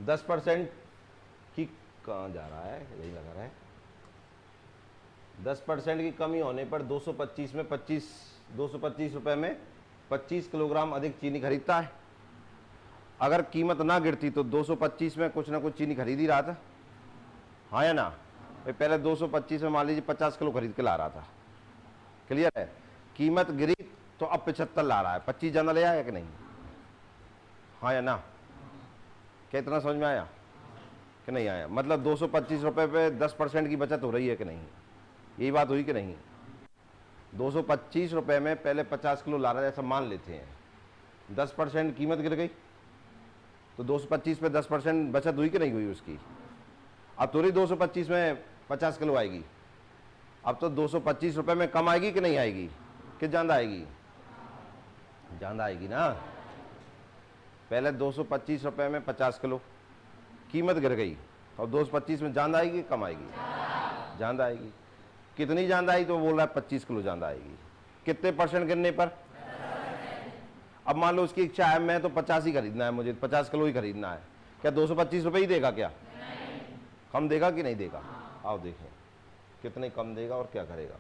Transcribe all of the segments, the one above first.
10% की, कहाँ जा रहा है, यही लगा रहा है, 10% की कमी होने पर 225 में 225 रुपए में 25 किलोग्राम अधिक चीनी खरीदता है। अगर कीमत ना गिरती तो 225 में कुछ ना कुछ चीनी खरीद ही रहा था, हाँ या ना। पहले 225 में मान लीजिए 50 किलो खरीद के ला रहा था, क्लियर है। कीमत गिरी तो अब 75 ला रहा है, 25 ज़्यादा ले आया कि नहीं, हाँ या ना। क्या इतना समझ में आया कि नहीं आया? मतलब 225 रुपये पे 10% की बचत हो रही है कि नहीं, यही बात हुई कि नहीं। 225 रुपये में पहले 50 किलो ला रहा है, ऐसा मान लेते हैं, 10% कीमत गिर गई तो 225 पे 10% बचत हुई कि नहीं हुई उसकी। अब थोड़ी 225 में 50 किलो आएगी, अब तो 225 रुपये में कम आएगी कि नहीं आएगी, कि ज़्यादा आएगी, ज़्यादा आएगी ना। पहले 225 रुपये में 50 किलो कीमत गिर गई और 225 में ज़्यादा आएगी, कम आएगी, ज़्यादा आएगी। कितनी ज़्यादा आई तो बोल रहा है 25 किलो ज़्यादा आएगी। कितने परसेंट गिरने पर? अब मान लो उसकी इच्छा है मैं तो 50 ही खरीदना है, मुझे 50 किलो ही खरीदना है, क्या 225 रुपये ही देगा? क्या कम देगा कि नहीं देगा? आओ देखें कितने कम देगा और क्या करेगा।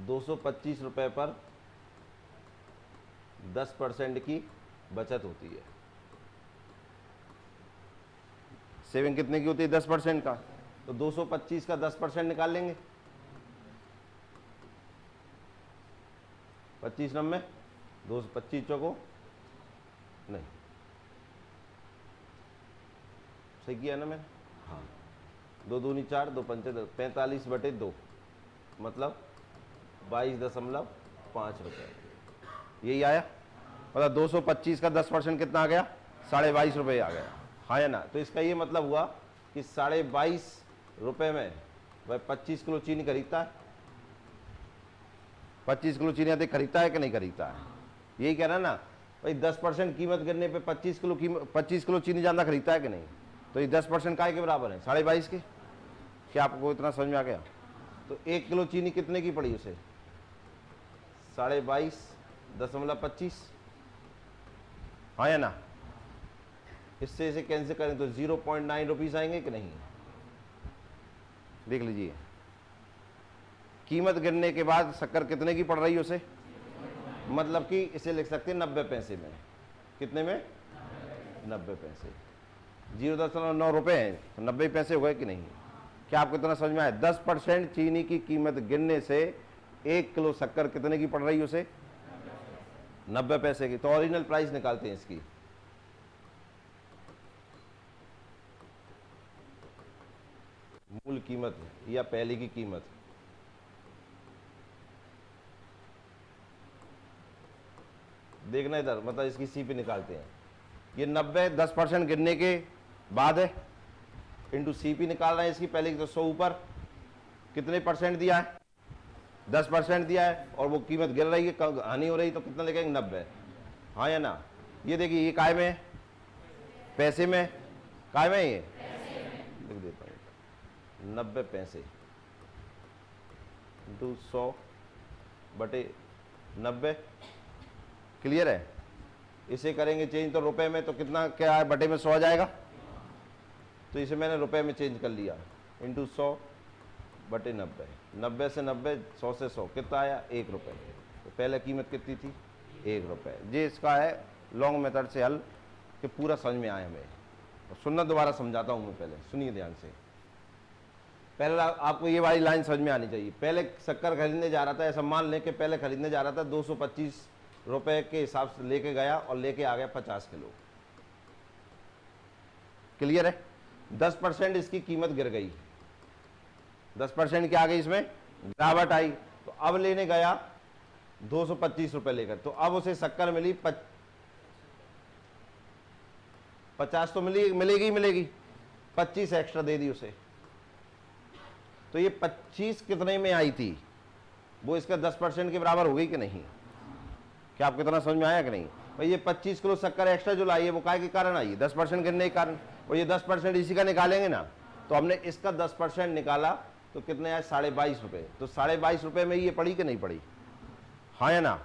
₹225 पर 10% की बचत होती है। सेविंग कितने की होती है? 10% का। तो 225 का 10% निकाल लेंगे, 25 नंबे 225 चौको नहीं, सही किया ना मैंने? हाँ, 2 दूनी 4, 2 पंचे 45/2 मतलब 22.5 रुपये, यही आया। मतलब 225 का 10% कितना आ गया? 22.5 रुपये आ गया, हाँ या ना। तो इसका ये मतलब हुआ कि 22.5 रुपये में वह 25 किलो चीनी खरीदता है। 25 किलो चीनी अधिक खरीदता है कि नहीं खरीदता है? यही कह रहा है ना भाई, 10% कीमत गिरने पे 25 किलो चीनी ज़्यादा खरीदता है कि नहीं। तो ये 10% काय के बराबर है? 22.5 के। क्या आपको इतना समझ में आ गया? तो 1 किलो चीनी कितने की पड़ी उसे? 22.25, हाँ या ना। इससे इसे कैंसिल करें तो 0.9 रुपीज़ आएंगे कि नहीं? देख लीजिए, कीमत गिरने के बाद शक्कर कितने की पड़ रही है उसे, मतलब कि इसे लिख सकते हैं 90 पैसे में। कितने में? 90 पैसे। 0.9 रुपये हैं तो 90 पैसे हो गए कि नहीं? क्या आपको इतना समझ में आया? 10% चीनी की कीमत गिरने से 1 किलो शक्कर कितने की पड़ रही है उसे? 90 पैसे की। तो ओरिजिनल प्राइस निकालते हैं इसकी। मूल कीमत या पहले की कीमत, देखना इधर, मतलब इसकी सी पे निकालते हैं। ये 90 10% गिरने के बाद है, इंटू सी पी निकाल रहे हैं इसकी पहले की। तो 100 ऊपर कितने परसेंट दिया है? 10% दिया है और वो कीमत गिर रही है, हानि हो रही, तो कितना लिखेंगे? 90, हाँ या ना। ये देखिए, ये काय में है? पैसे में। काय में? ये लिख देता हूँ, 90 पैसे इंटू 100/90। क्लियर है? इसे करेंगे चेंज तो रुपए में, तो कितना क्या है? बटे में 100 आ जाएगा। तो इसे मैंने रुपए में चेंज कर लिया, इंटू 100/90। 90 से 90, 100 से 100, कितना आया? 1 रुपये। तो पहले कीमत कितनी थी? 1 रुपये। ये इसका है लॉन्ग मेथड से हल, कि पूरा समझ में आए हमें। और सुनना, दोबारा समझाता हूँ मैं, पहले सुनिए ध्यान से। पहले आपको ये वाली लाइन समझ में आनी चाहिए। पहले शक्कर खरीदने जा रहा था, ऐसा मान लें कि पहले खरीदने जा रहा था 225 रुपए के हिसाब से लेके गया और लेके आ गया 50 किलो। क्लियर है? 10% इसकी कीमत गिर गई, 10% क्या आ गई? इसमें गिरावट आई। तो अब लेने गया 225 रुपए लेकर, तो अब उसे शक्कर मिली 50 तो मिलेगी, 25 एक्स्ट्रा दे दी उसे। तो ये 25 कितने में आई थी? वो इसका 10% के बराबर हो गई कि नहीं? क्या आपको इतना समझ में आया कि नहीं? भाई ये 25 किलो शक्कर एक्स्ट्रा जो लाई है वो काय के कारण आई? 10% गिरने के कारण। और ये 10% इसी का निकालेंगे ना, तो हमने इसका 10% निकाला तो कितने आए 22.5 रुपये। तो 22.5 रुपये में ये पड़ी कि नहीं पड़ी, हाँ या ना।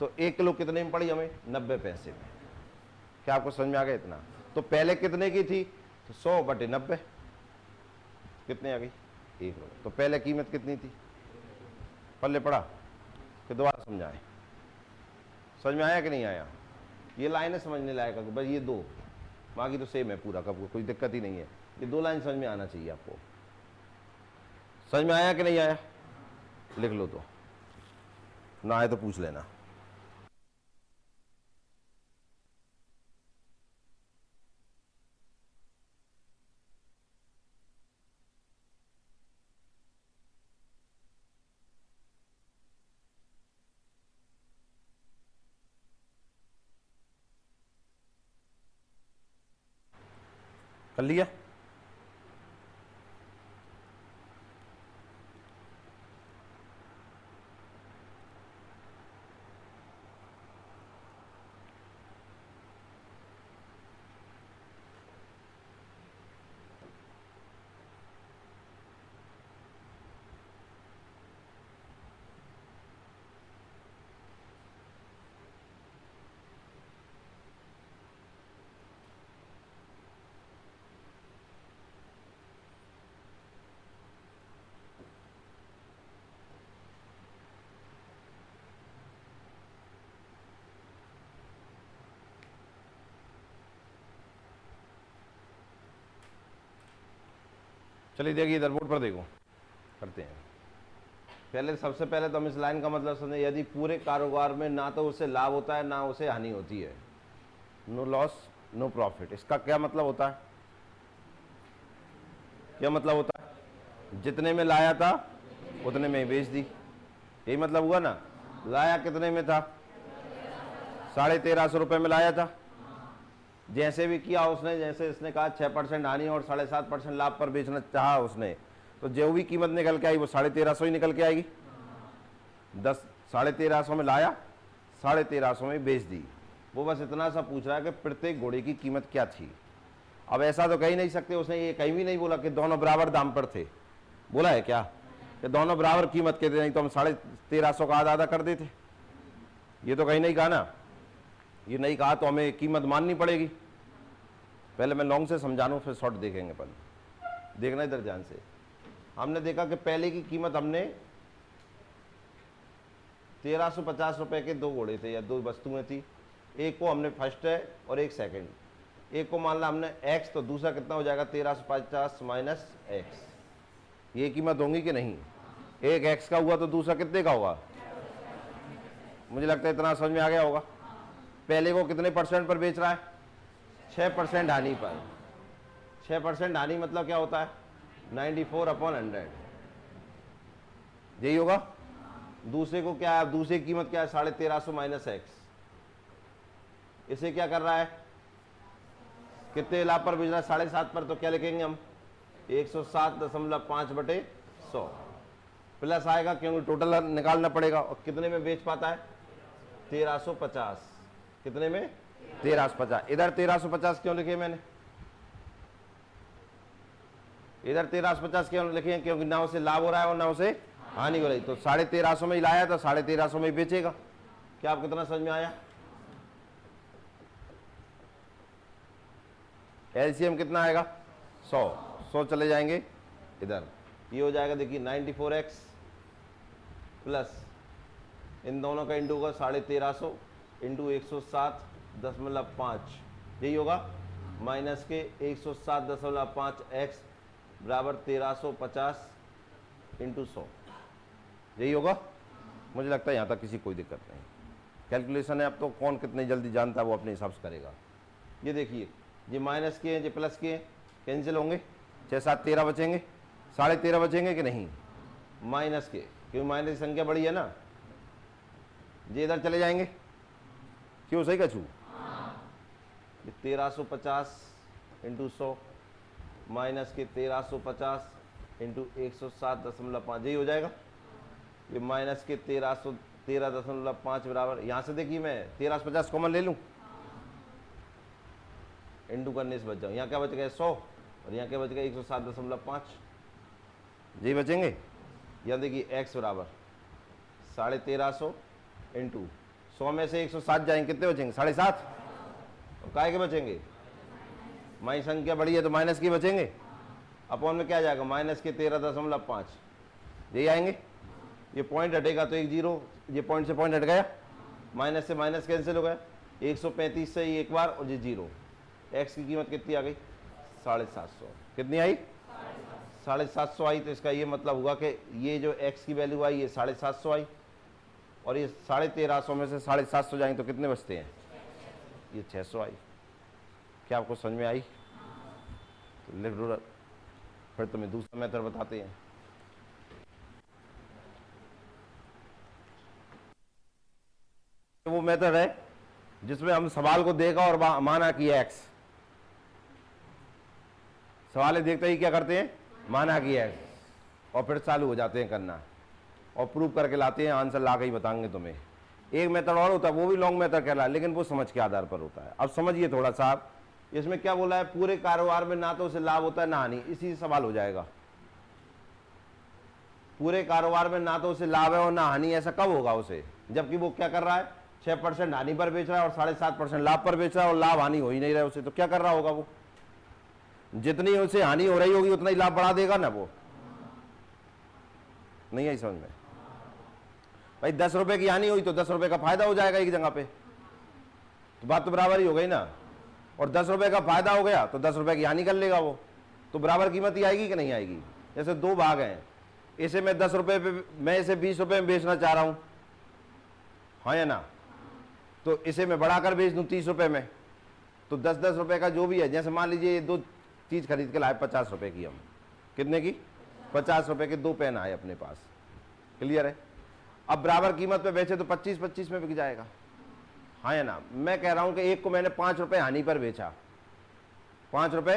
तो 1 किलो कितने में पड़ी हमें 90 पैसे में। क्या आपको समझ में आ गया इतना। तो पहले कितने की थी, तो 100/90 कितने आ गई 1 रुपये। तो पहले कीमत कितनी थी, पल्ले पड़ा कि दोबारा समझाएं, समझ में आया कि नहीं आया। ये लाइनें समझने लायक है, बस ये दो, बाकी तो सेम है पूरा का, कोई दिक्कत ही नहीं है। ये 2 लाइन समझ में आना चाहिए आपको। समझ में आया कि नहीं आया, लिख लो, तो ना आए तो पूछ लेना। कर लिया, चलिए देखिए इधर बोर्ड पर देखो, करते हैं। पहले सबसे पहले तो हम इस लाइन का मतलब समझें, यदि पूरे कारोबार में ना तो उसे लाभ होता है ना उसे हानि होती है, नो लॉस नो प्रॉफिट। इसका क्या मतलब होता है, क्या मतलब होता है, जितने में लाया था उतने में बेच दी, यही मतलब हुआ ना। लाया कितने में था, 1350 रुपये में लाया था। जैसे भी किया उसने, जैसे इसने कहा 6% हानि और 7.5% लाभ पर बेचना चाहा उसने, तो जो भी कीमत निकल के आई वो 1350 ही निकल के आएगी। 1350 में लाया, 1350 में बेच दी। वो बस इतना सा पूछ रहा है कि प्रत्येक घोड़े की कीमत क्या थी। अब ऐसा तो कह ही नहीं सकते, उसने ये कहीं भी नहीं बोला कि दोनों बराबर दाम पर थे, बोला है क्या कि दोनों बराबर कीमत के थे, नहीं तो हम 1350 का आधा आधा कर देते। ये तो कहीं नहीं कहा ना, ये नहीं कहा तो हमें कीमत माननी पड़ेगी। पहले मैं लॉन्ग से समझा लूँ फिर शॉर्ट देखेंगे अपन, देखना इधर ध्यान से। हमने देखा कि पहले की कीमत हमने 1350 रुपये के 2 घोड़े थे या 2 वस्तुएं थी, एक को हमने फर्स्ट है और एक सेकंड, एक को मान ला हमने x, तो दूसरा कितना हो जाएगा 1350 माइनस x। ये कीमत होंगी कि नहीं, एक x का हुआ तो दूसरा कितने का होगा। मुझे लगता है इतना समझ में आ गया होगा। पहले को कितने % पर बेच रहा है, 6% हानि पर। 6% हानि मतलब क्या होता है 94/100, यही होगा। दूसरे को क्या है, दूसरी कीमत क्या है 1350 माइनस x। इसे क्या कर रहा है, कितने लाभ पर बेच रहा है 7.5 पर, तो क्या लिखेंगे हम 107.5/100 प्लस आएगा क्योंकि टोटल निकालना पड़ेगा। और कितने में बेच पाता है 1350, कितने में 1350। इधर 1350 क्यों लिखे मैंने, इधर 1350 क्यों लिखे, क्योंकि ना उसे लाभ हो रहा है और ना उसे हानि हो रही। तो 1350 में ही लाया तो 1350 में ही बेचेगा। क्या आप कितना समझ में आया। एलसीएम कितना आएगा 100 चले जाएंगे इधर, ये हो जाएगा देखिए 94x प्लस इन दोनों का इंटू होगा 1350 इंटू 107.5, यही होगा माइनस के 107.5x बराबर 1350 इंटू 100, यही होगा। मुझे लगता है यहाँ तक किसी कोई दिक्कत नहीं, कैलकुलेशन है। अब तो कौन कितनी जल्दी जानता है वो अपने हिसाब से करेगा। ये देखिए ये माइनस के हैं, ये प्लस के हैं, कैंसिल होंगे, 6 7 13 बचेंगे, 13.5 बचेंगे कि नहीं माइनस के, क्योंकि माइनस की संख्या बड़ी है ना। ये इधर चले जाएंगे, क्यों सही कछू, ये 1350 इंटू 100 माइनस के 1350 इंटू 107.5, यही हो जाएगा। ये माइनस के 1313.5 बराबर, यहाँ से देखिए मैं 1350 कॉमन ले लूँ, इंटू करने से बच जाऊँ। यहाँ क्या बच गया 100 और यहाँ क्या बच गया 107.5, जी बचेंगे। यहाँ देखिए x बराबर 1350 इंटू 100 में से 160 जाएंगे, कितने बचेंगे? 7.5। और काय के बचेंगे? माई संख्या बड़ी है तो माइनस की बचेंगे। अपॉन में क्या जाएगा? माइनस के 13.5 यही आएंगे। ये पॉइंट हटेगा तो एक जीरो, ये पॉइंट से पॉइंट हट गया, माइनस से माइनस कैंसिल हो गया। 135 से एक बार और ये जीरो। एक्स की कीमत कितनी आ गई? 750। कितनी आई? 750 आई। तो इसका ये मतलब हुआ कि ये जो एक्स की वैल्यू आई ये 750 आई, और ये 1350 में से 750 जाएंगे तो कितने बचते हैं? ये 600 आई। क्या आपको समझ में आई? तो लिख दो। फिर तुम्हें दूसरा मेथड बताते हैं। वो मेथड है जिसमें हम सवाल को देखा और माना कि एक्स, सवाल देखते ही क्या करते हैं? माना कि एक्स, और फिर चालू हो जाते हैं करना और प्रूव करके लाते हैं, आंसर ला के ही बताएंगे तुम्हें। एक मेथड और होता है, वो भी लॉन्ग मेथड कहला है, लेकिन वो समझ के आधार पर होता है। अब समझिए थोड़ा सा आप, इसमें क्या बोला है? पूरे कारोबार में ना तो उसे लाभ होता है ना हानि। इसी से सवाल हो जाएगा। पूरे कारोबार में ना तो उसे लाभ है और ना हानि। ऐसा कब होगा उसे? जबकि वो क्या कर रहा है? 6% हानि पर बेच रहा है और 7.5% लाभ पर बेच रहा है, और लाभ हानि हो ही नहीं रहा है उसे। तो क्या कर रहा होगा वो? जितनी उसे हानि हो रही होगी उतना ही लाभ बढ़ा देगा ना वो। नहीं आई समझ में? भाई 10 रुपए की हानि हुई तो 10 रुपए का फायदा हो जाएगा एक जगह पे, तो बात तो बराबर ही हो गई ना। और 10 रुपए का फायदा हो गया तो 10 रुपए की हानि कर लेगा वो, तो बराबर कीमत ही आएगी कि नहीं आएगी? जैसे दो भाग हैं, इसे मैं 10 रुपए पे, मैं इसे 20 रुपए में बेचना चाह रहा हूं, हाँ या ना? तो इसे मैं बढ़ाकर बेच दूं 30 रुपए में, तो 10-10 रुपए का जो भी है, जैसे मान लीजिए ये दो चीज खरीद के लाए 50 रुपए की, हम कितने की? 50 रुपए के दो पेन आए अपने पास। क्लियर है? अब बराबर कीमत पे बेचे तो 25-25 में बिक जाएगा, हाँ या ना? मैं कह रहा हूं कि एक को मैंने 5 रुपए हानि पर बेचा, 5 रुपए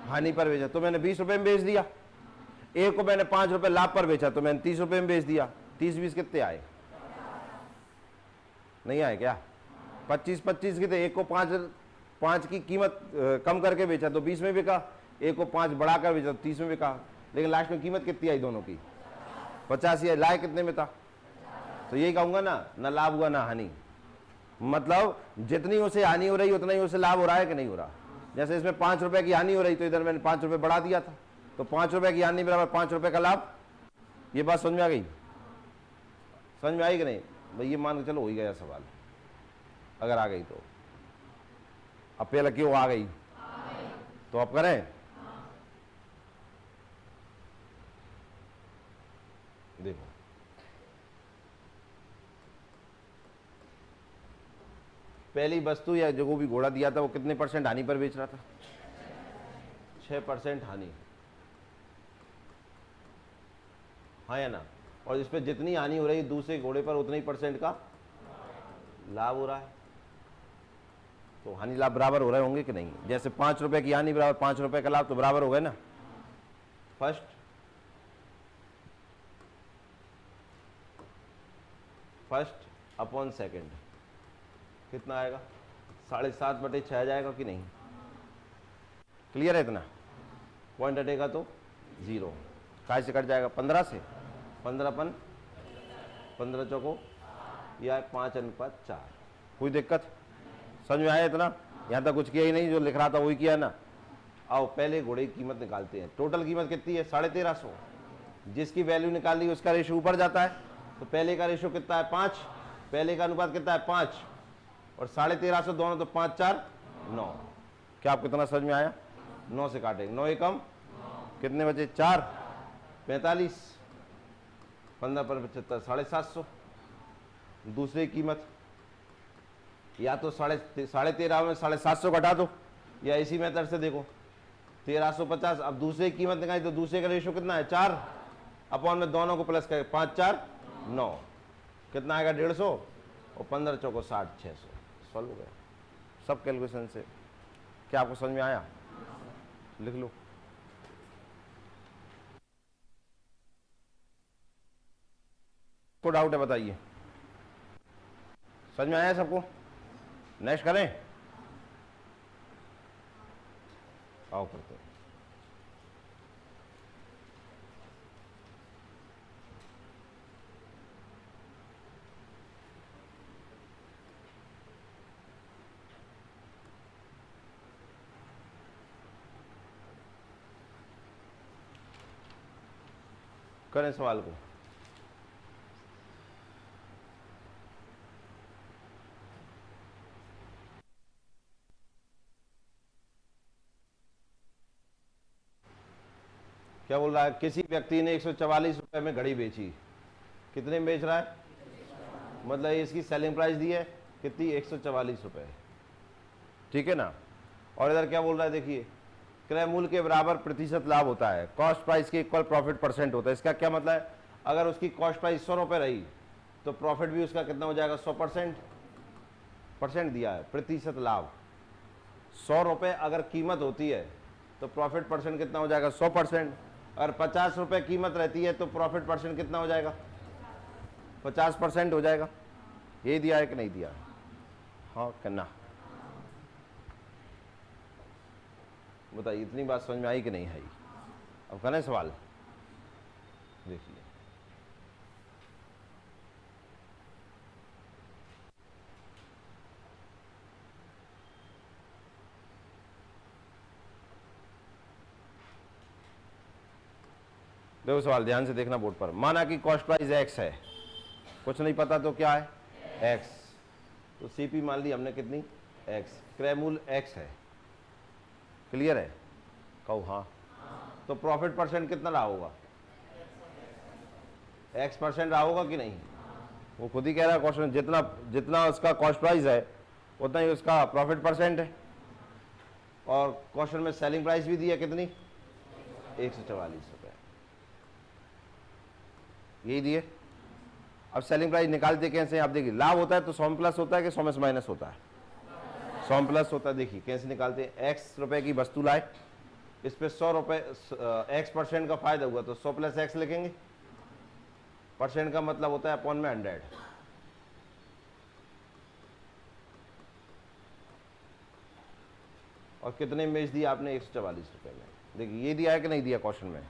हानि पर बेचा तो मैंने 20 रुपए में बेच दिया। एक को मैंने 5 रुपए लाभ पर बेचा तो मैंने 30 रुपए में बेच दिया। 30-20 कितने आए? नहीं आए क्या? 25-25 की, तो एक को 5 की कीमत कम करके बेचा तो 20 में बिका, एक को 5 बढ़ाकर बेचा तो 30 में बिका, लेकिन लास्ट में कीमत कितनी आई दोनों की? 50 ही आई। लाए कितने में था? तो यही कहूंगा ना लाभ हुआ ना हानि। मतलब जितनी उसे हानि हो रही उतना ही उसे लाभ हो रहा है कि नहीं हो रहा? जैसे इसमें 5 रुपए की हानि हो रही तो इधर मैंने 5 रुपए बढ़ा दिया था, तो 5 रुपए की हानि बराबर 5 रुपए का लाभ। ये बात समझ में आ गई? समझ में आई कि नहीं? भाई ये मान के चलो हो ही गया सवाल, अगर आ गई तो। अब पहले क्यों आ गई? तो अब करें। देखो पहली वस्तु या जो भी घोड़ा दिया था वो कितने % हानि पर बेच रहा था? 6% हानि, हाँ या ना? और इस पे जितनी हानि हो रही है दूसरे घोड़े पर उतने ही % का लाभ हो रहा है। तो हानि लाभ बराबर हो रहे होंगे कि नहीं? जैसे 5 रुपए की हानि बराबर 5 रुपए का लाभ, तो बराबर हो गए ना। फर्स्ट अपॉन सेकंड कितना आएगा? 7.5/6 आ जाएगा कि नहीं? क्लियर है? इतना पॉइंट हटेगा तो जीरो, काय से कट जाएगा? 15 से। 15 15 चौको या 5:4। कोई दिक्कत? समझ में आया इतना? यहाँ तक कुछ किया ही नहीं, जो लिख रहा था वही किया ना। आओ पहले घोड़े की कीमत निकालते हैं। टोटल कीमत कितनी है? 1350। जिसकी वैल्यू निकाली उसका रेशो ऊपर जाता है, तो पहले का रेशो कितना है? 5। पहले का अनुपात कितना है? 5 और 1350 दोनों, तो 5 4 9। क्या आपको इतना समझ में आया? 9 से काटेंगे, 9 एकम कितने बचे? 4 45, 15 पर 75, 750। दूसरी कीमत या तो 13.5 में 750 घटा दो, या इसी मेथड से देखो 1350। अब दूसरे की कीमत निकाली तो दूसरे का रेशो कितना है? 4 अपॉन में दोनों को प्लस करें, 5 4 9, कितना आएगा? 150 और 15 चौको 60, 600। सॉल्व हो गया सब कैलकुलेशन से। क्या आपको समझ में आया? लिख लो। को डाउट है बताइए? समझ में आया सबको? नेक्स्ट करें? आओ करते हैं। करें सवाल को। क्या बोल रहा है? किसी व्यक्ति ने 144 रुपए में घड़ी बेची, कितने में बेच रहा है? मतलब इसकी सेलिंग प्राइस दी है कितनी? 144 रुपए, ठीक है ना। और इधर क्या बोल रहा है, देखिए, क्रय मूल्य के बराबर प्रतिशत लाभ होता है, कॉस्ट प्राइस के इक्वल प्रॉफिट परसेंट होता है। इसका क्या मतलब है? अगर उसकी कॉस्ट प्राइस 100 रुपए रही तो प्रॉफिट भी उसका कितना हो जाएगा? 100%। परसेंट दिया है, प्रतिशत लाभ। 100 रुपए अगर कीमत होती है तो प्रॉफिट परसेंट कितना हो जाएगा? 100%। अगर 50 रुपए कीमत रहती है तो प्रॉफिट परसेंट कितना हो जाएगा? 50% हो जाएगा। ये दिया है कि नहीं दिया? हाँ करना, बताइए, इतनी बात समझ में आई कि नहीं आई? अब करें सवाल, देखिए। देखो सवाल ध्यान से देखना बोर्ड पर। माना कि कॉस्ट प्राइस एक्स है, कुछ नहीं पता तो क्या है? एक्स। तो सीपी मान ली हमने कितनी? एक्स। क्रय मूल्य एक्स है, क्लियर है? कहो हाँ। तो प्रॉफिट परसेंट कितना रहा होगा? एक्स परसेंट रहा होगा कि नहीं? वो खुद ही कह रहा है क्वेश्चन, जितना जितना उसका कॉस्ट प्राइस है उतना ही उसका प्रॉफिट परसेंट है। और क्वेश्चन में सेलिंग प्राइस भी दी है कितनी? 144 रुपए, यही दिए। अब सेलिंग प्राइस निकालते कैसे? आप देखिए, लाभ होता है तो 100 प्लस होता है कि 100 में माइनस होता है? 100 प्लस होता है। देखिए कैसे निकालते हैं। एक्स रुपए की वस्तु लाए, इस पे 100 रुपए एक्स परसेंट का फायदा हुआ तो 100 प्लस एक्स लिखेंगे। परसेंट का मतलब होता है अपॉन में 100। और कितने में बेच दिया आपने? 144 रुपए में। देखिए ये दिया है कि नहीं दिया क्वेश्चन में?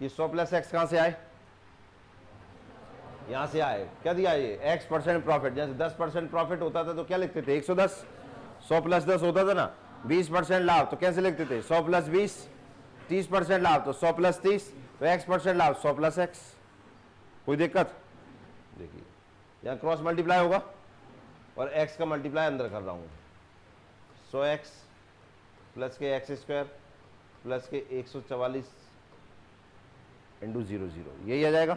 ये 100 प्लस एक्स कहां से आए? यहां से आए। क्या दिया? ये एक्स परसेंट प्रॉफिट। जैसे 10% प्रॉफिट होता था तो क्या लिखते थे? 110। 100 प्लस 10 होता था ना। 20% लाभ तो कैसे लिखते थे? 100 प्लस 20। 30% लाभ तो 100 प्लस 30। तो एक्स परसेंट लाभ 100 प्लस एक्स। कोई दिक्कत? देखिए यहाँ क्रॉस मल्टीप्लाई होगा और एक्स का मल्टीप्लाई अंदर कर रहा हूँ। 100x प्लस के एक्स स्क्वायर प्लस के 144 इंटू 00, यही आ जाएगा।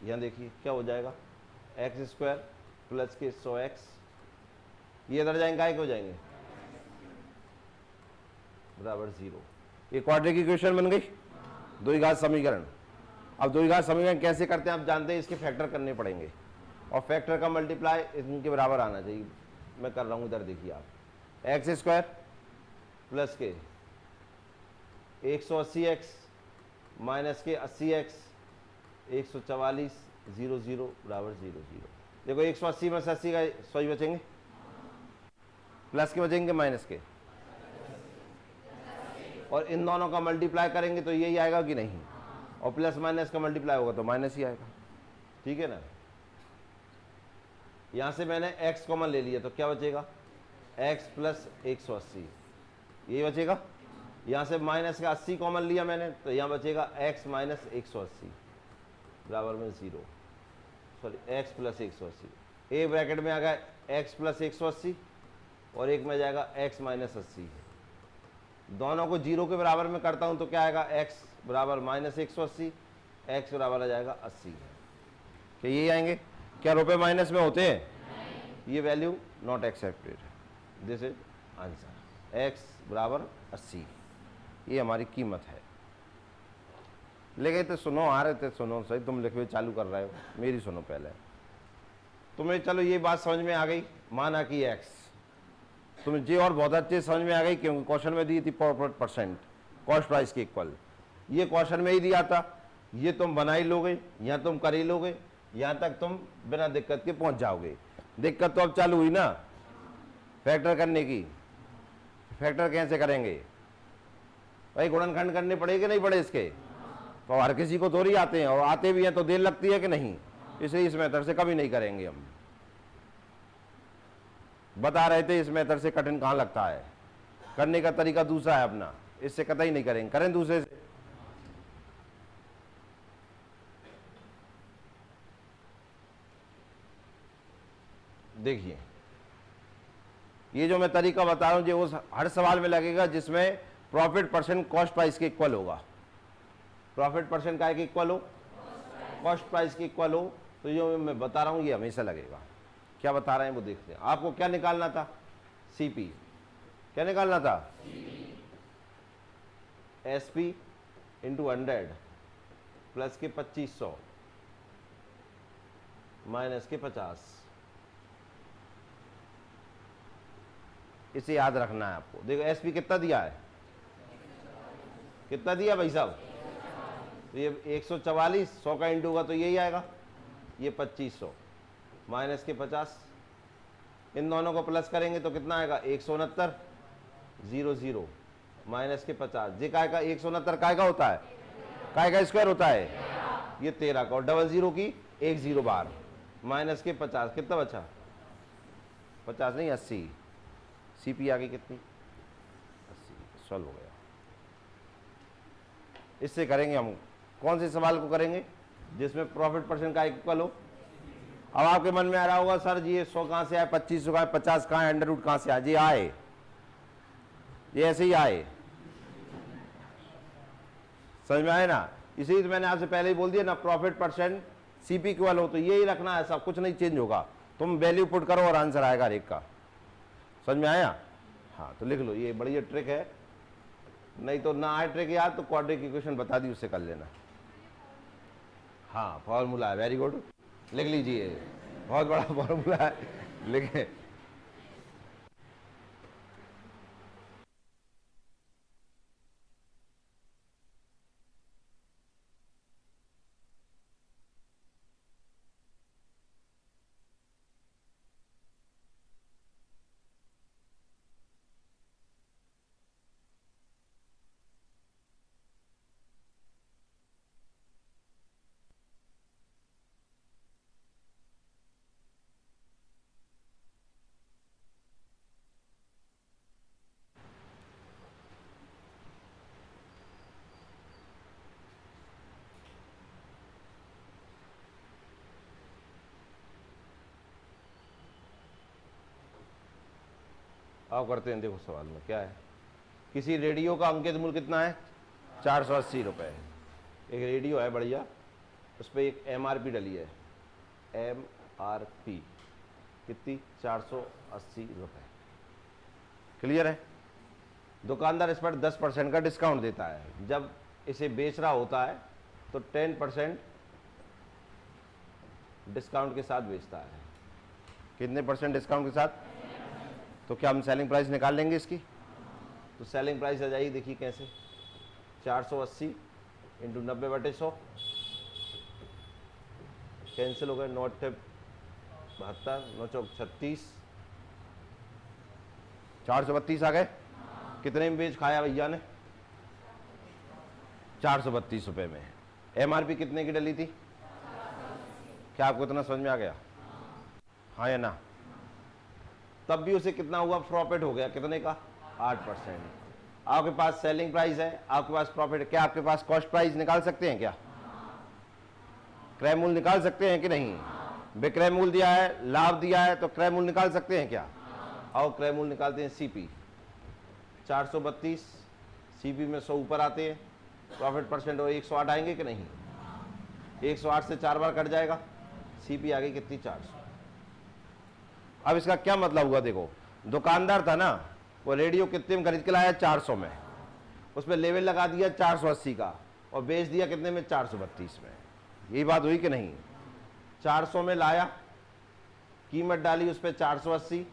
यहाँ देखिए क्या हो जाएगा? एक्स स्क्वायर प्लस के 100x, ये इधर जाएंगे, काय के हो जाएंगे? बराबर 0। ये क्वाड्रेटिक इक्वेशन बन गई, द्विघात समीकरण। अब द्विघात समीकरण कैसे करते हैं आप जानते हैं, इसके फैक्टर करने पड़ेंगे और फैक्टर का मल्टीप्लाई इनके बराबर आना चाहिए। मैं कर रहा हूँ, इधर देखिए आप, एक्स स्क्वायर प्लस के 180x माइनस के 80x 144 00 बराबर 00। देखो 180 में से 80 का 100 ही बचेंगे, प्लस के बचेंगे माइनस के, और इन दोनों का मल्टीप्लाई करेंगे तो यही आएगा कि नहीं? और प्लस माइनस का मल्टीप्लाई होगा तो माइनस ही आएगा, ठीक है ना। यहां से मैंने x कॉमन ले लिया तो क्या बचेगा? x प्लस 180, यही बचेगा। यहां से माइनस का 80 कॉमन लिया मैंने तो यहां बचेगा x माइनस 180 बराबर में 0, sorry x plus 180। A bracket में आ गया x प्लस 180 और एक में जाएगा x माइनस 80। दोनों को 0 के बराबर में करता हूं तो क्या आएगा? x बराबर माइनस 180, x बराबर आ जाएगा 80। क्या ये आएंगे? क्या रुपए माइनस में होते हैं? ये value not accepted, this is answer. x बराबर 80, ये हमारी कीमत है। लेकिन तो सुनो, आ रहे थे, सुनो सही, तुम लिखे हुए चालू कर रहे हो, मेरी सुनो पहले। तुम्हें चलो ये बात समझ में आ गई, माना कि x, तुम्हें जी और बहुत अच्छे समझ में आ गई क्योंकि क्वेश्चन में दी थी प्रॉफिट परसेंट कॉस्ट प्राइस के इक्वल। ये क्वेश्चन में ही दिया था, ये तुम बना ही लोगे, यहाँ तुम कर ही लोगे, यहाँ तक तुम बिना दिक्कत के पहुंच जाओगे। दिक्कत तो अब चालू हुई ना फैक्टर करने की। फैक्टर कैसे करेंगे भाई? गुणनखंड करने पड़ेगा नहीं पड़े इसके? तो हर किसी को थोड़ी आते हैं, और आते भी हैं तो देर लगती है कि नहीं, इसलिए इस मेथड से कभी नहीं करेंगे हम। बता रहे थे इस मेथड से कठिन कहाँ लगता है, करने का तरीका दूसरा है अपना, इससे कतई नहीं करेंगे, करें दूसरे से। देखिए ये जो मैं तरीका बता रहा हूँ जो उस हर सवाल में लगेगा जिसमें प्रॉफिट परसेंट कॉस्ट प्राइस के इक्वल होगा। प्रॉफिट परसेंट का इक्वल हो, कॉस्ट प्राइस के इक्वल हो, तो जो मैं बता रहा हूँ ये हमेशा लगेगा। क्या बता रहे हैं वो देखते हैं। आपको क्या निकालना था? सीपी। क्या निकालना था? एसपी इंटू 100 प्लस के 2500 माइनस के 50। इसे याद रखना है आपको। देखो एसपी कितना दिया है, कितना दिया भाई साहब? तो ये 144, 100 का इंटू होगा तो यही आएगा, ये 2500 माइनस के 50। इन दोनों को प्लस करेंगे तो कितना आएगा? 169 00 माइनस के 50। ये काय का 169 काय का होता है? काय का स्क्वायर होता है? ये 13 का, और डबल जीरो की 1 0 बार माइनस के 50। कितना बचा? 50 नहीं 80। सीपी आ गई कितनी? 80। सॉल्व हो गया। इससे करेंगे हम कौन से सवाल को करेंगे? जिसमें प्रॉफिट परसेंट का इक्वल हो। अब आपके मन में आ रहा होगा सर जी ये 100 कहाँ से आए, 2500 कहाँ है, 50 कहाँ है, अंडर रूट कहाँ से आए? ये आए, ये ऐसे ही आए। समझ में आए ना? इसीलिए तो मैंने आपसे पहले ही बोल दिया ना, प्रॉफिट परसेंट सीपी इक्वल हो तो यही रखना है, सब कुछ नहीं चेंज होगा। तुम वैल्यू पुट करो और आंसर आएगा हर एक का। समझ में आया? हाँ तो लिख लो, ये बढ़िया ट्रिक है। नहीं तो ना आए ट्रिक याद तो क्वाड्रेटिक इक्वेशन बता दी, उससे कर लेना। हाँ फॉर्मूला है, वेरी गुड, लिख लीजिए। बहुत बड़ा फॉर्मूला है, लिखे। आओ करते हैं। देखो सवाल में क्या है, किसी रेडियो का अंकित मूल्य कितना है? 480 रुपये। एक रेडियो है बढ़िया, उस पर एक एमआरपी डली है। एमआरपी कितनी? 480 रुपये। क्लियर है? दुकानदार इस पर 10% का डिस्काउंट देता है। जब इसे बेच रहा होता है तो 10% डिस्काउंट के साथ बेचता है। कितने परसेंट डिस्काउंट के साथ? तो क्या हम सेलिंग प्राइस निकाल लेंगे इसकी? तो सेलिंग प्राइस आ जाएगी, देखिए कैसे, 480 इंटू 90/100 कैंसिल हो गए, 9 72 9 चौक 36, 432 आ गए। कितने में बेच खाया भैया ने? 432 रुपये में। एमआरपी कितने की डली थी? क्या आपको इतना समझ में आ गया? हाँ या ना? तब भी उसे कितना हुआ? प्रॉफिट हो गया कितने का? 8%। आपके पास सेलिंग प्राइस है, आपके पास प्रॉफिट है। क्या आपके पास कॉस्ट प्राइस निकाल सकते हैं? क्या क्रय मूल्य निकाल सकते हैं कि नहीं? विक्रय मूल्य दिया है, लाभ दिया है, तो क्रय मूल्य निकाल सकते हैं क्या? आओ क्रय मूल्य निकालते हैं। सीपी 432, सीपी में 100 ऊपर आते हैं, प्रॉफिट परसेंट और 108 आएंगे कि नहीं? 108 से 4 बार कट जाएगा, सीपी आ गई कितनी? 400। अब इसका क्या मतलब हुआ? देखो दुकानदार था ना, वो रेडियो कितने में खरीद के लाया? 400 में। उसमें लेवल लगा दिया 480 का और बेच दिया कितने में? 432 में। यही बात हुई कि नहीं? 400 में लाया, कीमत डाली उस पर 480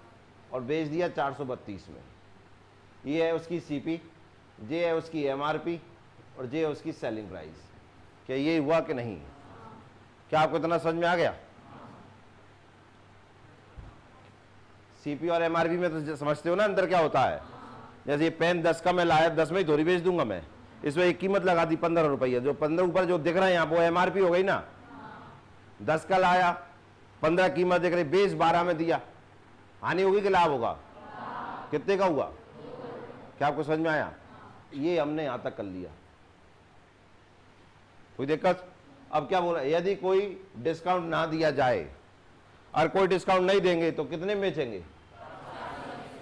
और बेच दिया 432 में। ये है उसकी सीपी, ये है उसकी एमआरपी और ये है उसकी सेलिंग प्राइस। क्या ये हुआ कि नहीं? क्या आपको इतना समझ में आ गया? सीपी और एमआरपी में तो समझते हो ना अंदर क्या होता है। जैसे ये पेन 10 का मैं लाया, 10 में ही थोड़ी बेच दूंगा मैं। इसमें एक कीमत लगा दी 15 रुपये, जो 15 ऊपर जो दिख रहा है यहाँ वो एमआरपी हो गई ना। 10 का लाया, 15 कीमत दिख रही, बेच 12 में दिया, हानि होगी कि लाभ होगा? कितने का हुआ? क्या आपको समझ में आया? ये हमने यहां तक कर लिया, कोई दिक्कत? अब क्या बोला, यदि कोई डिस्काउंट ना दिया जाए और कोई डिस्काउंट नहीं देंगे तो कितने में बेचेंगे?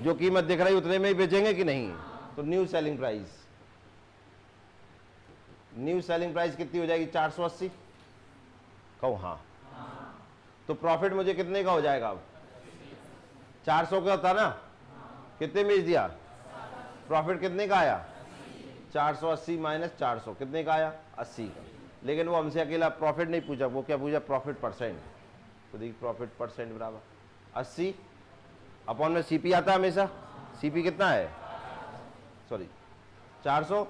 जो कीमत दिख रही उतने में ही बेचेंगे कि नहीं? तो new selling price, new selling price कितनी हो जाएगी? 480। कहो हाँ। तो प्रॉफिट मुझे कितने का हो जाएगा? अब 400 का था ना, कितने बेच दिया? प्रॉफिट कितने का आया? 480 माइनस 400 कितने का आया? 80 का। लेकिन वो हमसे अकेला प्रॉफिट नहीं पूछा, वो क्या पूछा? Profit percent. तो देखिए प्रॉफिट परसेंट बराबर 80 अपॉन में सीपी आता है हमेशा। सीपी कितना है? सॉरी 400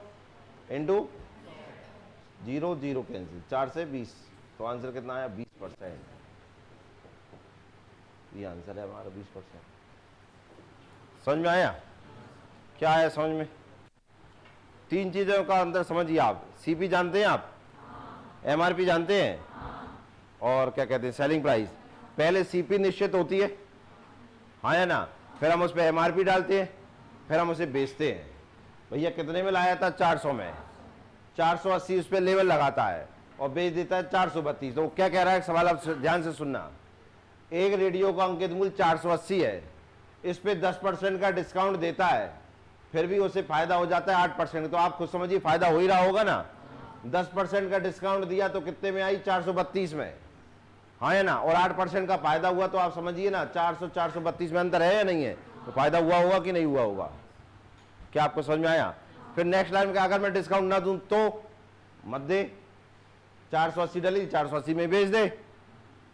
इंटू 0 0 कैंसिल, 4 से 20, तो आंसर कितना आया? 20%। ये आंसर है हमारा 20%। समझ में आया? क्या आया समझ में? तीन चीजों का अंदर समझिए आप। सीपी जानते हैं आप? एमआरपी जानते हैं? और क्या कहते हैं? Selling price. पहले सीपी निश्चित होती है, हाँ या ना? फिर हम उस पर एमआरपी डालते हैं, फिर हम उसे बेचते हैं। भैया कितने में लाया था? 400 में। 480 उस पर लेवल लगाता है और बेच देता है 432। तो क्या कह रहा है? सवाल आप ध्यान से सुनना। एक रेडियो का अंकित मूल्य 480 है, इस पे 10% का डिस्काउंट देता है, फिर भी उसे फायदा हो जाता है 8%। तो आप खुद समझिए फायदा हो ही रहा होगा ना। 10% का डिस्काउंट दिया तो कितने में आई? 432 में, हाँ या ना? और 8% का फायदा हुआ तो आप समझिए ना 400 432 में अंतर है या नहीं है? तो फायदा हुआ होगा कि नहीं हुआ होगा? क्या आपको समझ में आया? फिर नेक्स्ट लाइन में अगर मैं डिस्काउंट ना दूं तो मत दे, 480 डली, 480 में बेच दे।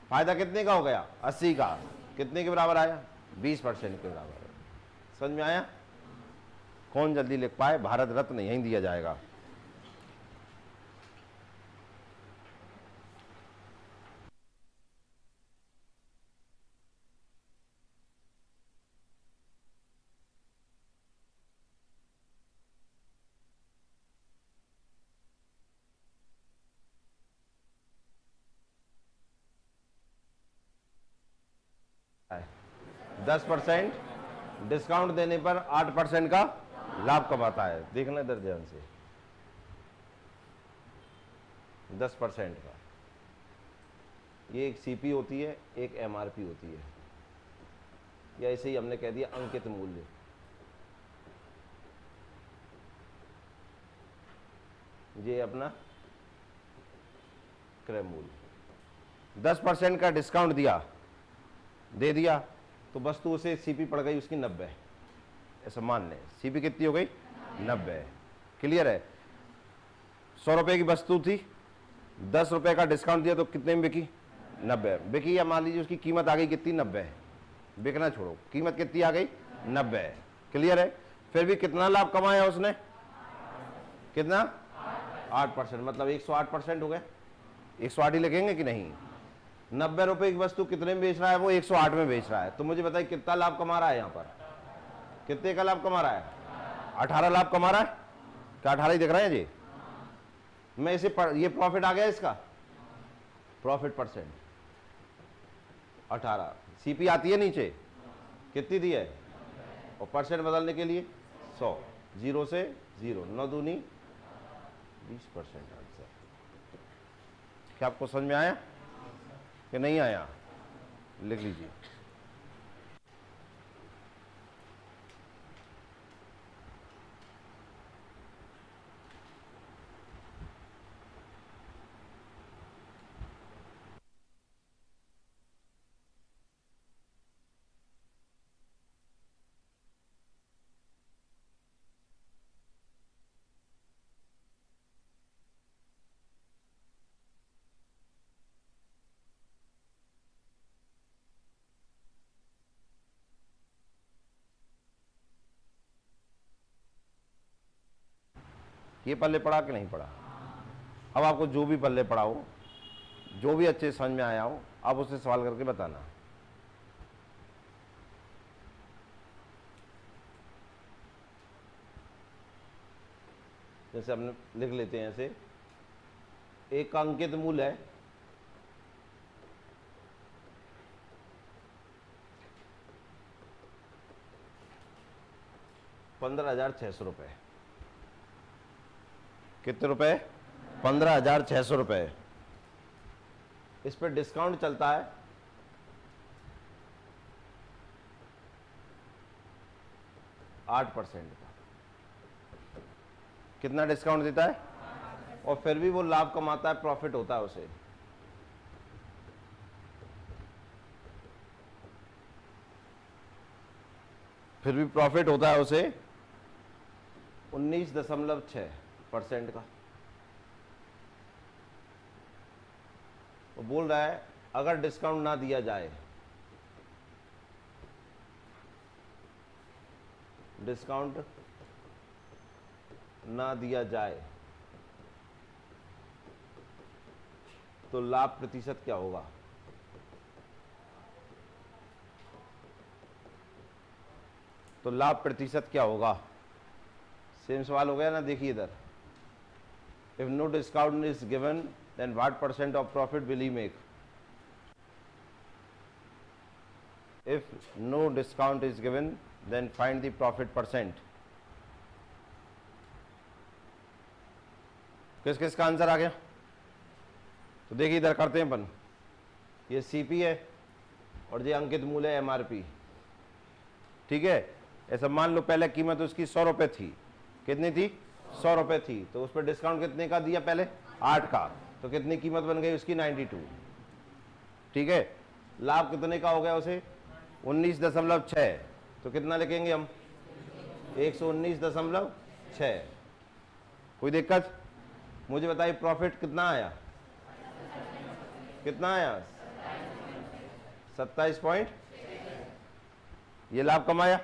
फायदा कितने का हो गया? 80 का। कितने के बराबर आया? 20% के बराबर। समझ में आया? कौन जल्दी लिख पाए? भारत रत्न यहीं दिया जाएगा। है 10% डिस्काउंट देने पर 8% का लाभ कमाता है। देखना इधर ध्यान से, 10% का। ये एक सीपी होती है, एक एमआरपी होती है, या ऐसे ही हमने कह दिया अंकित मूल्य। ये अपना क्रय मूल्य। 10% का डिस्काउंट दिया, दे दिया, तो वस्तु उसे सीपी पड़ गई उसकी 90। ऐसा मान लें सीपी कितनी हो गई? 90। क्लियर है? 100 रुपए की वस्तु थी, 10 रुपए का डिस्काउंट दिया तो कितने में बिकी? 90 बिकी। या मान लीजिए उसकी कीमत आ गई कितनी? 90। बिकना छोड़ो, कीमत कितनी आ गई? 90। क्लियर है? फिर भी कितना लाभ कमाया उसने? कितना? 8%। मतलब 108% हो गया। 108 ही लिखेंगे कि नहीं? 90 रुपए की वस्तु कितने में बेच रहा है? वो 108 में बेच रहा है। तो मुझे बताइए कितना लाभ कमा रहा है? यहाँ पर कितने का लाभ कमा रहा है? 18 लाभ कमा रहा है। क्या 18 ही दिख रहे हैं जी? मैं इसे ये प्रॉफिट आ गया इसका, प्रॉफिट परसेंट 18। सीपी आती है नीचे, कितनी दी है? और परसेंट बदलने के लिए 100, 0 से 0, 9 दूनी 20% आंसर। क्या आपको समझ में आया कि नहीं आया? लिख लीजिए। ये पल्ले पड़ा कि नहीं पड़ा? अब आपको जो भी पल्ले पड़ा हो, जो भी अच्छे समझ में आया हो, आप उससे सवाल करके बताना। जैसे हमने लिख लेते हैं, ऐसे एक का अंकित मूल्य है 15,600 रुपये। कितने रुपए? 15,600 रुपये। इस पर डिस्काउंट चलता है 8% का। कितना डिस्काउंट देता है? और फिर भी वो लाभ कमाता है, प्रॉफिट होता है उसे। फिर भी प्रॉफिट होता है उसे 19.6% का। वो बोल रहा है अगर डिस्काउंट ना दिया जाए, डिस्काउंट ना दिया जाए तो लाभ प्रतिशत क्या होगा? तो लाभ प्रतिशत क्या होगा? सेम सवाल हो गया ना, देखिए इधर। If no discount is given then what percent of profit will he make? If no discount is given then find the profit percent. किस किस का आंसर आ गया? तो देखिए इधर करते हैं अपन। ये सीपी है और ये अंकित मूल्य है एमआरपी। ठीक है, ऐसा मान लो पहले कीमत उसकी 100 रुपए थी। कितनी थी? 100 रुपए थी। तो उस पर डिस्काउंट कितने का दिया? पहले 8 का। तो कितनी कीमत बन गई उसकी? 92। ठीक है, लाभ कितने का हो गया उसे? 19.6। तो कितना लिखेंगे हम? 119.6। कोई दिक्कत? मुझे बताइए प्रॉफिट कितना आया? कितना आया? 27 पॉइंट। ये लाभ कमाया,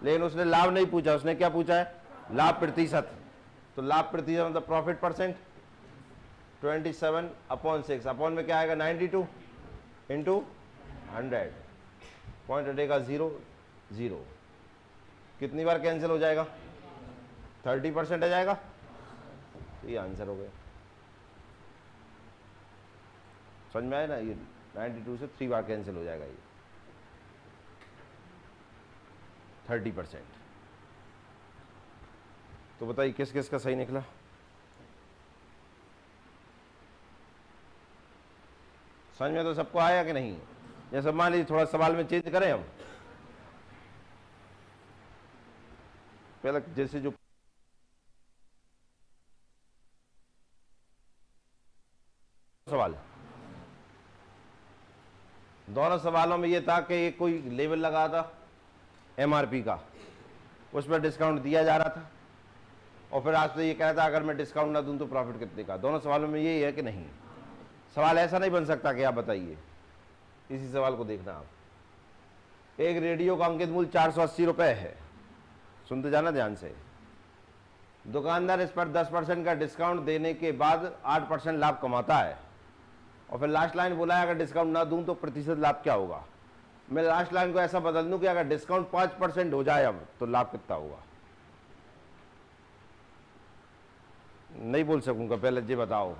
लेकिन उसने लाभ नहीं पूछा, उसने क्या पूछा है? लाभ प्रतिशत। तो लाभ प्रतिशत मतलब प्रॉफिट परसेंट 27/6। अपॉन में क्या आएगा? 92 इंटू 100। पॉइंट हटेगा 0 0। कितनी बार कैंसिल हो जाएगा? 30% आ जाएगा। तो ये आंसर हो गया। समझ में आया ना? ये 92 से 3 बार कैंसिल हो जाएगा, ये 30%। तो बताइए किस किस का सही निकला? समझ में तो सबको आया कि नहीं? जैसे मान लीजिए थोड़ा सवाल में चेंज करें हम। पहले जैसे जो सवाल, दोनों सवालों में ये था कि ये कोई लेवल लगा था एमआरपी का, उस पर डिस्काउंट दिया जा रहा था, और फिर आज तो ये कह था अगर मैं डिस्काउंट ना दूं तो प्रॉफिट कितने का। दोनों सवालों में यही है कि नहीं? सवाल ऐसा नहीं बन सकता कि आप बताइए। इसी सवाल को देखना आप। एक रेडियो का अंकित मूल्य 480 रुपए है। सुनते जाना ध्यान से। दुकानदार इस पर 10% का डिस्काउंट देने के बाद 8% लाभ कमाता है, और फिर लास्ट लाइन बोला है अगर डिस्काउंट ना दूं तो प्रतिशत लाभ क्या होगा। मैं लास्ट लाइन को ऐसा बदल दूं कि अगर डिस्काउंट 5% हो जाए अब तो लाभ कितना होगा। नहीं बोल सकूंगा, पहले जी बताओ।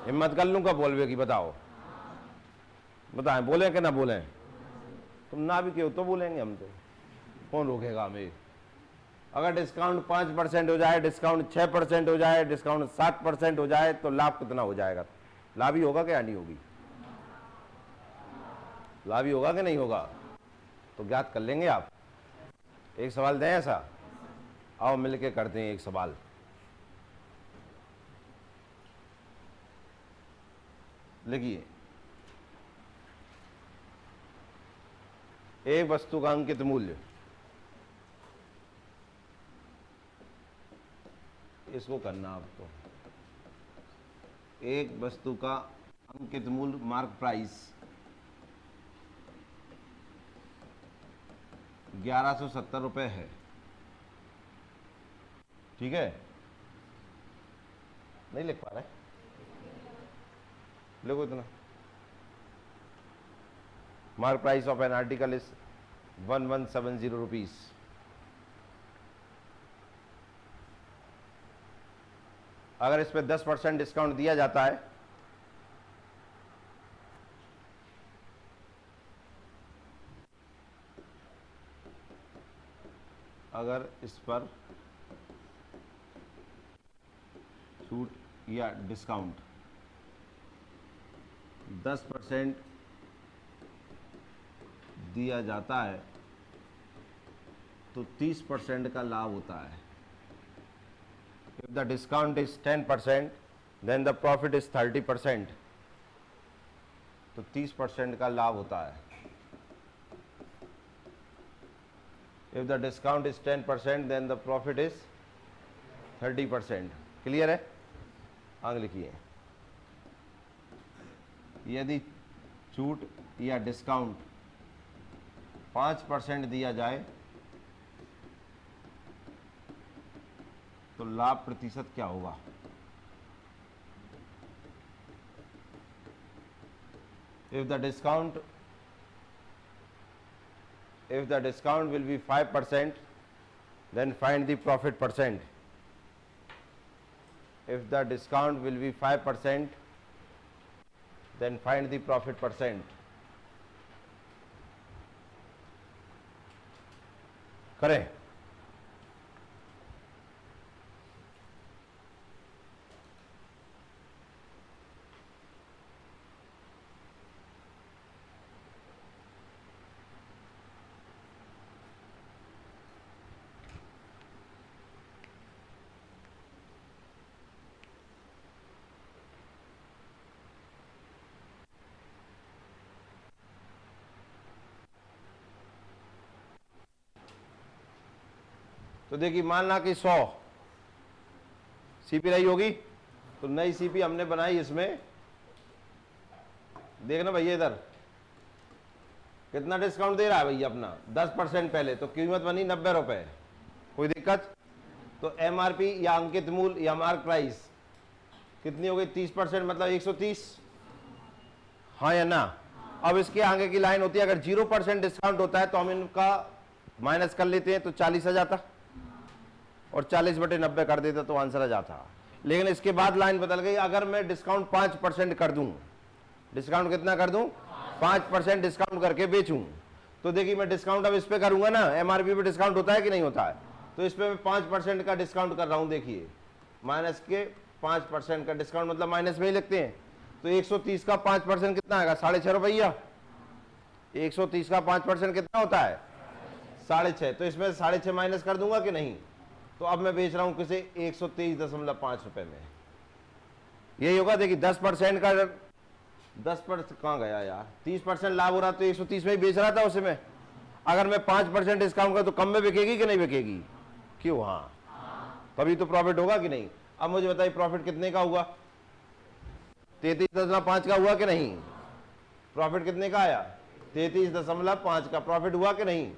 हिम्मत कर लूंगा बोलवे की, बताओ बताएं, बोले कि ना बोलें? तुम ना भी क्यों तो बोलेंगे हम तो, कौन रोकेगा हमें? अगर डिस्काउंट 5% हो जाए, डिस्काउंट 6% हो जाए, डिस्काउंट 7% हो जाए तो लाभ कितना हो जाएगा? लाभ ही होगा क्या नहीं होगी? लाभ ही होगा कि नहीं होगा? तो ज्ञात कर लेंगे आप। एक सवाल दें ऐसा, आओ मिलके करते हैं एक सवाल। लिखिए, एक वस्तु का अंकित मूल्य, इसको करना आपको। एक वस्तु का अंकित मूल्य मार्क प्राइस 1170 रुपए है। ठीक है, नहीं लिख पा रहे? लिखो इतना। Mark price of an article is 1170 rupees. अगर इस पे 10% डिस्काउंट दिया जाता है अगर इस पर छूट या डिस्काउंट 10% दिया जाता है तो 30% का लाभ होता है। If the discount is 10% then the profit is 30%। तो 30% का लाभ होता है। If the discount is 10% then the profit is 30%। Clear है? आगे लिखिए, यदि छूट या डिस्काउंट 5% दिया जाए तो लाभ प्रतिशत क्या होगा? If the discount will be 5%, then find the profit percent. If the discount will be 5%, then find the profit percent. करें? तो देखिए, मान ला कि 100 सीपी रही होगी, तो नई सीपी हमने बनाई। इसमें देखना भैया, इधर कितना डिस्काउंट दे रहा है भैया अपना? 10% पहले, तो कीमत बनी 90 रुपए। कोई दिक्कत? तो एमआरपी या अंकित मूल्य या मार्क प्राइस कितनी हो गई? 30%, मतलब 130। हाँ या ना? अब इसके आगे की लाइन होती है, अगर 0% डिस्काउंट होता है तो हम इनका माइनस कर लेते हैं, तो 40 आ जाता, और 40/90 कर देता तो आंसर आ जाता। लेकिन इसके बाद लाइन बदल गई, अगर मैं डिस्काउंट 5% कर दूं, डिस्काउंट कितना कर दूं? 5% डिस्काउंट करके बेचूं, तो देखिए मैं डिस्काउंट अब इस पे करूंगा ना, एमआरपी पे डिस्काउंट होता है कि नहीं होता है? तो इस पे मैं 5% का डिस्काउंट कर रहा हूं। देखिए, माइनस के 5% का डिस्काउंट, मतलब माइनस में ही लिखते हैं। तो 130 का 5% कितना आएगा? 6.5 रुपया। 130 का 5% कितना होता है? 6.5। तो इसमें 6.5 माइनस कर दूंगा कि नहीं? तो अब मैं बेच रहा हूं किसे? 123.5 रुपए में। यही होगा। देखिए 10% का 10% कहाँ गया यार? 30% लाभ हो रहा, तो 130 में ही बेच रहा था उसे मैं। अगर मैं 5% डिस्काउंट कर तो कम में बिकेगी कि नहीं बिकेगी? क्यों? हाँ, तभी तो प्रॉफिट होगा कि नहीं? अब मुझे बताइए, प्रॉफिट कितने का हुआ? 33.5 का हुआ कि नहीं? प्रॉफिट कितने का आया? 33.5 का प्रॉफिट हुआ कि नहीं?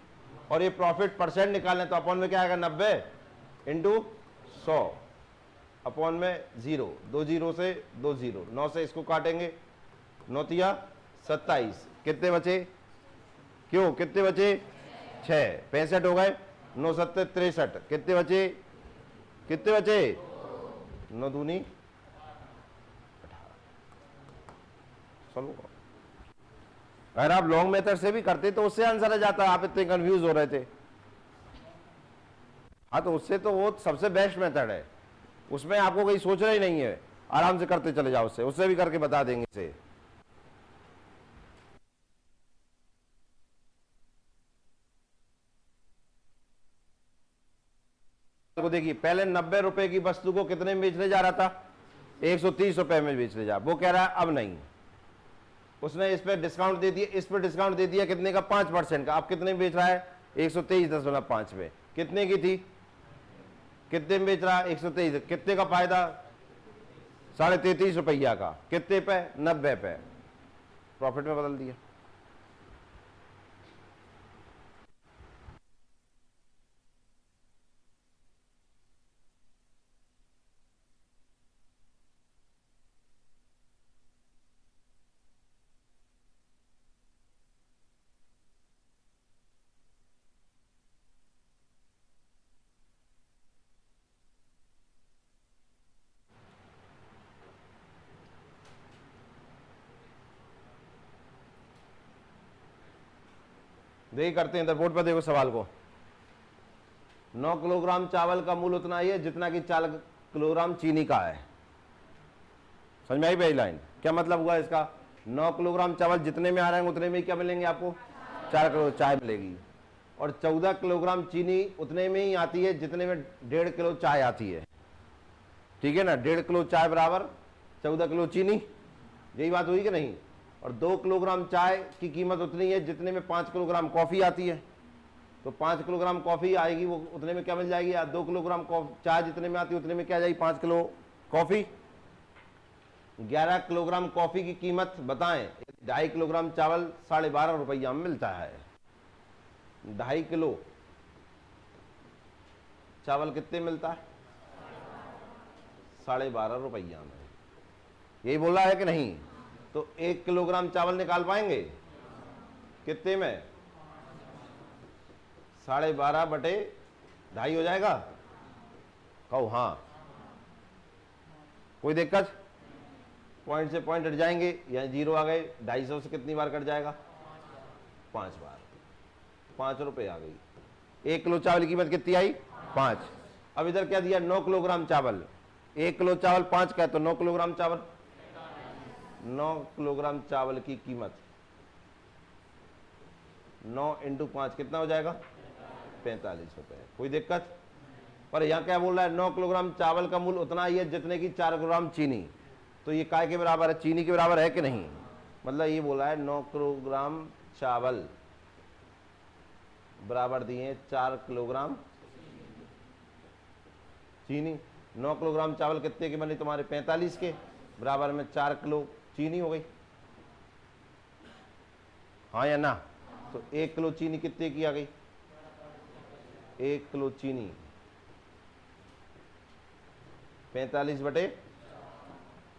और ये प्रॉफिट परसेंट निकालने, तो अपॉन में क्या आएगा? 90 इंटू 100 अपॉन में 0, 2 0 से 2 0, 9 से इसको काटेंगे, 9 तिया 27, कितने बचे? क्यों कितने बचे? 6, 65 हो गए, 9 7 63, कितने बचे? कितने बचे? 9 दूनी 18। चलो, अगर आप लॉन्ग मेथड से भी करते तो उससे आंसर आ जाता। आप इतने कंफ्यूज हो रहे थे। हाँ, तो उससे तो वो सबसे बेस्ट मेथड है, उसमें आपको कहीं सोचना ही नहीं है, आराम से करते चले जाओ। उससे भी करके बता देंगे इसे। तो देखिए, पहले 90 रुपए की वस्तु को कितने में बेचने जा रहा था? 130 रुपए में बेचने जा। वो कह रहा है अब नहीं, उसने इस पे डिस्काउंट दे दिया, इस पे डिस्काउंट दे दिया, कितने का? 5% का। अब कितने में बेच रहा है? 123.5 में। कितने की थी? कितने में बेच रहा है? 123। कितने का फायदा? 33.5 रुपया का। कितने पे? 90 पे। प्रॉफिट में बदल दिया। देखिए करते हैं, इधर बोर्ड पर देखो सवाल को। 9 किलोग्राम चावल का मूल्य उतना ही है जितना कि 4 किलोग्राम चीनी का है। समझ में आई पहली लाइन? क्या मतलब हुआ इसका? 9 किलोग्राम चावल जितने में आ रहे हैं उतने में क्या मिलेंगे आपको? 4 किलो चाय मिलेगी। और 14 किलोग्राम चीनी उतने में ही आती है जितने में 1.5 किलो चाय आती है। ठीक है ना, 1.5 किलो चाय बराबर 14 किलो चीनी, यही बात हुई कि नहीं। और 2 किलोग्राम चाय की कीमत उतनी है जितने में 5 किलोग्राम कॉफ़ी आती है। तो 5 किलोग्राम कॉफ़ी आएगी, वो उतने में क्या मिल जाएगी यार, 2 किलोग्राम चाय जितने में आती है उतने में क्या आ जाएगी, 5 किलो कॉफ़ी। 11 किलोग्राम कॉफ़ी की कीमत बताएं। 2.5 किलोग्राम चावल 12.5 रुपया में मिलता है। 2.5 किलो चावल कितने मिलता है, 12.5 रुपया में। यही बोला है कि नहीं। तो 1 किलोग्राम चावल निकाल पाएंगे कितने में, 12.5 बटे 2.5 हो जाएगा। कहो हाँ, कोई दिक्कत, पॉइंट से पॉइंट हट जाएंगे, यहाँ 0 आ गए। 250 से कितनी बार कट जाएगा, 5 बार, 5 रुपए आ गई। 1 किलो चावल की कीमत कितनी आई, 5। अब इधर क्या दिया, 9 किलोग्राम चावल। 1 किलो चावल 5 का है तो 9 किलोग्राम चावल, 9 किलोग्राम चावल की कीमत 9 × 5 कितना हो जाएगा, 45 रुपए। कोई दिक्कत। पर यहाँ क्या बोल रहा है, 9 किलोग्राम चावल का मूल्य उतना ही है जितने की 4 किलोग्राम चीनी। तो ये काय के बराबर है, चीनी के बराबर है कि नहीं। मतलब ये बोला है 9 किलोग्राम चावल बराबर दिए 4 किलोग्राम चीनी। 9 किलोग्राम चावल कितने के बने तुम्हारे, 45 के, बराबर में 4 किलो चीनी हो गई, हाँ या ना। तो 1 किलो चीनी कितने की आ गई, 1 किलो चीनी 45 बटे,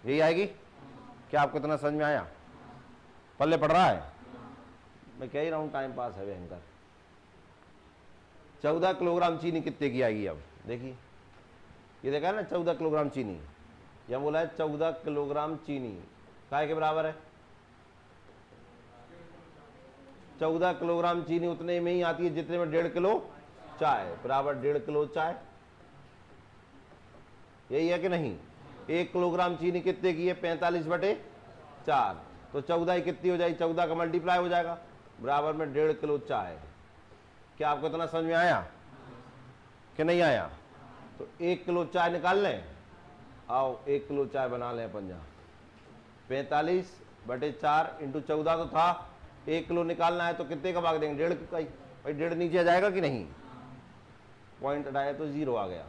यही आएगी। क्या आपको इतना समझ में आया, पल्ले पड़ रहा है। मैं कह ही रहा हूं टाइम पास है भयंकर। 14 किलोग्राम चीनी कितने की आएगी, अब देखिए, ये देखा है ना 14 किलोग्राम चीनी। यह बोला है 14 किलोग्राम चीनी काय के बराबर है, 14 किलोग्राम चीनी उतने में ही आती है जितने में 1.5 किलो चाय, बराबर 1.5 किलो चाय। यही है कि नहीं। 1 किलोग्राम चीनी कितने की है, 45 बटे 4, तो 14 ही कितनी हो जाएगी, 14 का मल्टीप्लाई हो जाएगा, बराबर में 1.5 किलो चाय। क्या आपको इतना समझ में आया कि नहीं आया। तो 1 किलो चाय निकाल लें, आओ 1 किलो चाय बना लें अपन। जहाँ 45 बटे 4 × 14 तो था, 1 किलो निकालना है तो कितने का भाग देंगे, 1.5 का ही। भाई 1.5 नीचे आ जाएगा कि नहीं, पॉइंट हटाया तो 0 आ गया।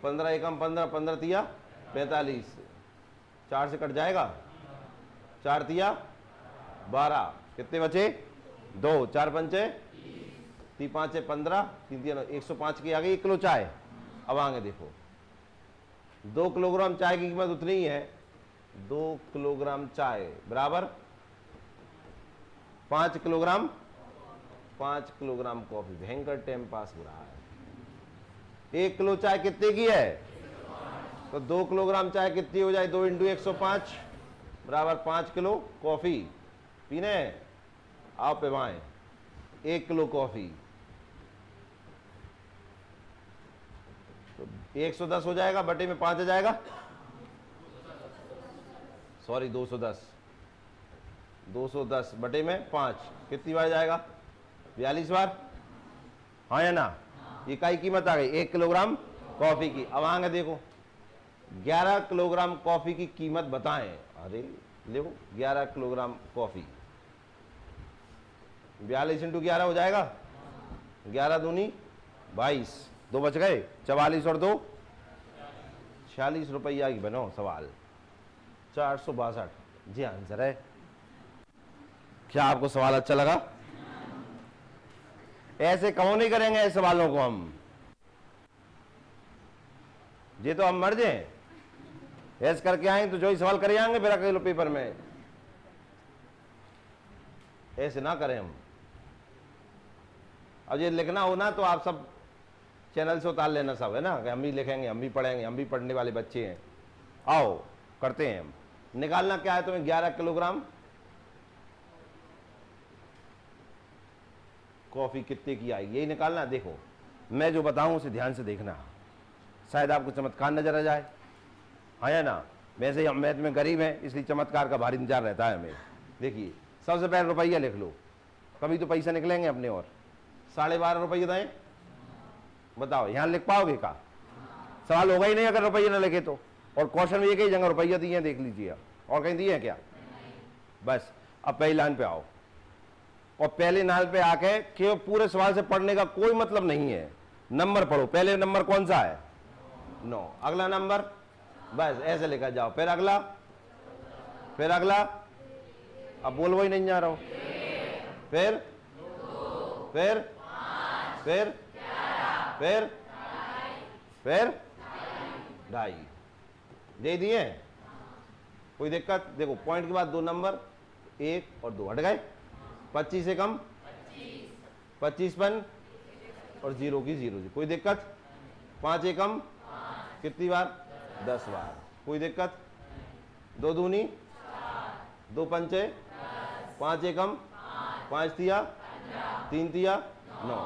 15 एकम 15, 15 तिया 45, 4 से कट जाएगा, 4 तिया 12, कितने बचे 2, 4 पंचे 3 5 15, 3 3 105 की आ गई 1 किलो चाय। अब आगे देखो, 2 किलोग्राम चाय की कीमत उतनी ही है, 2 किलोग्राम चाय बराबर 5 किलोग्राम, 5 किलोग्राम कॉफी। भयंकर टाइम पास हो रहा है। 1 किलो चाय कितने की है, तो 2 किलोग्राम चाय कितनी हो जाए, 2 × 105 बराबर 5 किलो कॉफी पीने। आओ पिवाएं 1 किलो कॉफी, तो 110 हो जाएगा, बटे में 5 आ जाएगा, सॉरी 210, 210 बटे में 5 कितनी बार जाएगा, 42 बार, हाँ या ना। ये काय कीमत आ गई 1 किलोग्राम कॉफी की। अब आगे देखो, 11 किलोग्राम कॉफी की कीमत बताएं। अरे देखो 11 किलोग्राम कॉफी, 42 × 11 हो जाएगा, 11 दूनी 22, 2 बच गए, 44 और 2 46 रुपया की बनो सवाल, 462 जी आंसर है। क्या आपको सवाल अच्छा लगा। ऐसे कौन नहीं करेंगे ऐसे सवालों को हम, ये तो हम मर जाए ऐसे करके आएंगे तो जो ही सवाल करे आएंगे फिर अकेले पेपर में। ऐसे ना करें हम। अब ये लिखना हो ना तो आप सब चैनल से उतार लेना सब, है ना, कि हम भी लिखेंगे, हम भी पढ़ेंगे, हम भी पढ़ने वाले बच्चे हैं। आओ करते हैं हम। निकालना क्या है तुम्हें, 11 किलोग्राम कॉफी कितने की आएगी, यही निकालना। देखो मैं जो बताऊं उसे ध्यान से देखना, शायद आपको चमत्कार नजर आ जाए, हाँ या ना। वैसे हम मैथ में गरीब हैं इसलिए चमत्कार का भारी इंतजार रहता है हमें। देखिए सबसे पहले रुपया लिख लो, कभी तो पैसा निकलेंगे अपने। और 12.5 रुपये दें, बताओ यहाँ लिख पाओगे का? सवाल होगा ही नहीं अगर रुपये ना लिखे तो। और क्वेश्चन में एक ही जगह रुपया दिए हैं, देख लीजिए, और कहीं दिए हैं क्या? बस अब पहली लाइन पे आओ, और पहले नाल पे आके केवल पूरे सवाल से पढ़ने का कोई मतलब नहीं है, नंबर पढ़ो। पहले नंबर कौन सा है? 9। अगला नंबर बस ऐसे लेकर जाओ, फिर अगला, फिर अगला, अब बोल वही नहीं जा रहा हो, फिर फिर फिर फिर फिर 2.5 दे दिए। कोई दिक्कत? देखो पॉइंट के बाद 2 नंबर, 1 और 2 हट गए। 25 से कम 25 और 0 की 0 जी, कोई दिक्कत? 5 से कम कितनी बार? 10 बार, कोई दिक्कत? 2 दूनी 2 पंचे 5 एकम 5 तिया 3 तिया 9।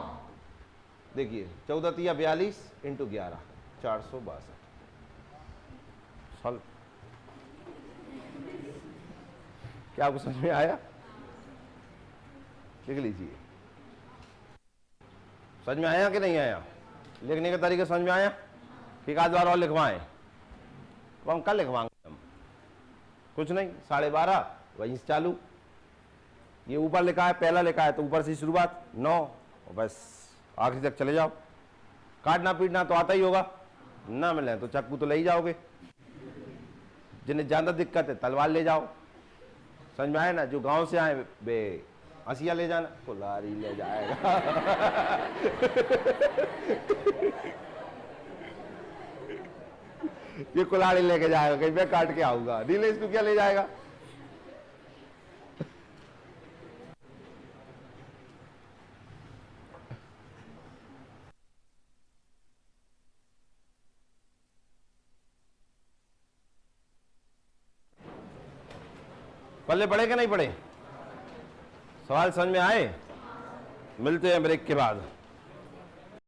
देखिए 14 तिया 42 इंटू 11 462। सॉल्व। क्या आपको समझ में आया? लिख लीजिए। समझ में आया कि नहीं आया? लिखने का तरीका समझ में आया? एक आध बार और लिखवाएं, तो हम कल लिखवाएंगे हम, कुछ नहीं। 12.5 वहीं से चालू। ये ऊपर लिखा है, पहला लिखा है तो ऊपर से शुरुआत 9 और बस आखिरी तक चले जाओ। काटना पीटना तो आता ही होगा, ना मिले तो चाकू तो ले ही जाओगे। जिन्हें ज्यादा दिक्कत है तलवार ले जाओ। समझ में आया ना? जो गांव से आए बे हंसिया ले जाना, कुल्हाड़ी ले जाएगा। ये कुल्हाड़ी लेके जाएगा, कहीं मैं काट के आऊंगा, नीले इसको क्या ले जाएगा? पल्ले पड़े कि नहीं पड़े? सवाल समझ में आए? मिलते हैं ब्रेक के बाद।